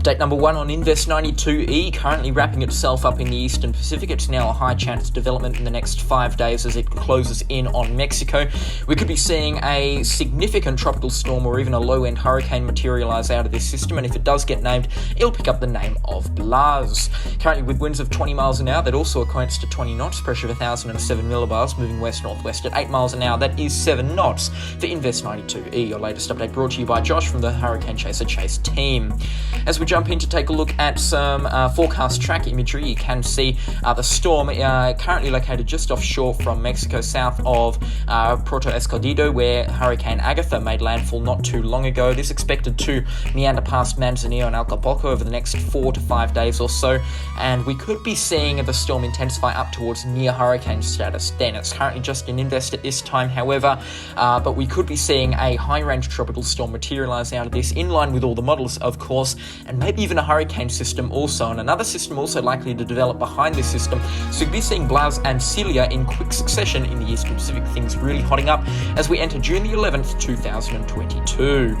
Update number 1 on Invest 92E, currently wrapping itself up in the Eastern Pacific. It's now a high chance of development in the next 5 days as it closes in on Mexico. We could be seeing a significant tropical storm or even a low-end hurricane materialise out of this system, and if it does get named, it'll pick up the name of Blas. Currently with winds of 20 miles an hour, that also equates to 20 knots, pressure of 1,007 millibars, moving west-northwest at 8 miles an hour. That is 7 knots for Invest 92E. Your latest update brought to you by Josh from the Hurricane Chaser Chase team. As we jump in to take a look at some forecast track imagery, you can see the storm currently located just offshore from Mexico, south of Puerto Escondido, where Hurricane Agatha made landfall not too long ago. This is expected to meander past Manzanillo and Acapulco over the next 4 to 5 days or so, and we could be seeing the storm intensify up towards near hurricane status then. It's currently just an invest at this time, however, but we could be seeing a high-range tropical storm materialise out of this, in line with all the models, of course, and maybe even a hurricane system also, and another system also likely to develop behind this system. So we'll be seeing Blas and Celia in quick succession in the Eastern Pacific, things really hotting up as we enter June the 11th, 2022.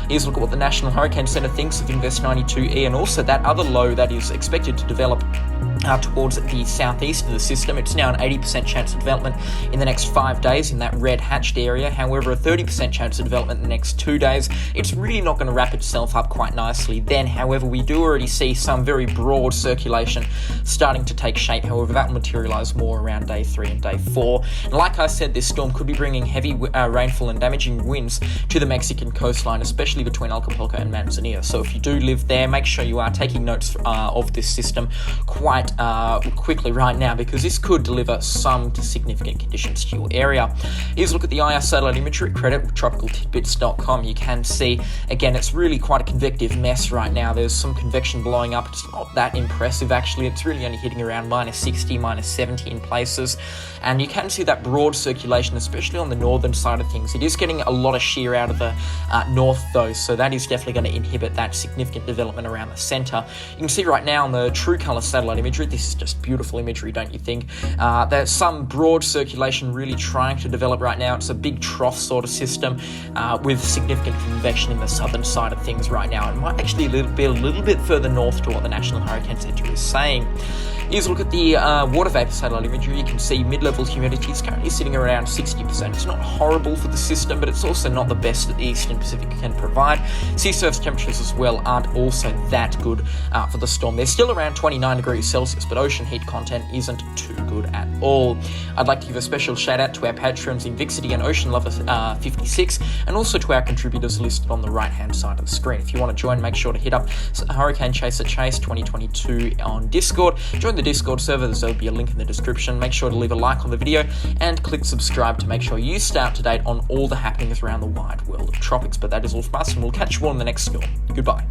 Here's a look at what the National Hurricane Centre thinks of Invest 92E and also that other low that is expected to develop towards the southeast of the system. It's now an 80% chance of development in the next 5 days in that red hatched area. However, a 30% chance of development in the next 2 days. It's really not going to wrap itself up quite nicely then. However, we do already see some very broad circulation starting to take shape. However, that will materialise more around day 3 and day 4. And like I said, this storm could be bringing heavy rainfall and damaging winds to the Mexican coastline, especially between Acapulco and Manzanillo. So if you do live there, make sure you are taking notes of this system quite quickly right now, because this could deliver some significant conditions to your area. Here's a look at the IR satellite imagery, credit with tropicaltidbits.com. You can see, again, it's really quite a convective mess right now. There's some convection blowing up. It's not that impressive, actually. It's really only hitting around -60, -70 in places. And you can see that broad circulation, especially on the northern side of things. It is getting a lot of shear out of the north, though, so that is definitely going to inhibit that significant development around the centre. You can see right now on the true colour satellite imagery, this is just beautiful imagery, don't you think? There's some broad circulation really trying to develop right now. It's a big trough sort of system with significant convection in the southern side of things right now. It might actually be a little bit further north to what the National Hurricane Centre is saying. Here's a look at the water vapour satellite imagery. You can see mid-level humidity is currently sitting around 60%. It's not horrible for the system, but it's also not the best that the Eastern Pacific can provide. Sea surface temperatures as well aren't also that good for the storm. They're still around 29 degrees Celsius, but ocean heat content isn't too good at all. I'd like to give a special shout out to our patrons Invixity and Ocean Lover 56, and also to our contributors listed on the right-hand side of the screen. If you want to join, make sure to hit up Hurricane Chaser Chase 2022 on Discord. Join the Discord server, there'll be a link in the description. Make sure to leave a like on the video and click subscribe to make sure you stay up to date on all the happenings around the wide world of tropics. But that is all from us, and we'll catch you all in the next storm. Goodbye.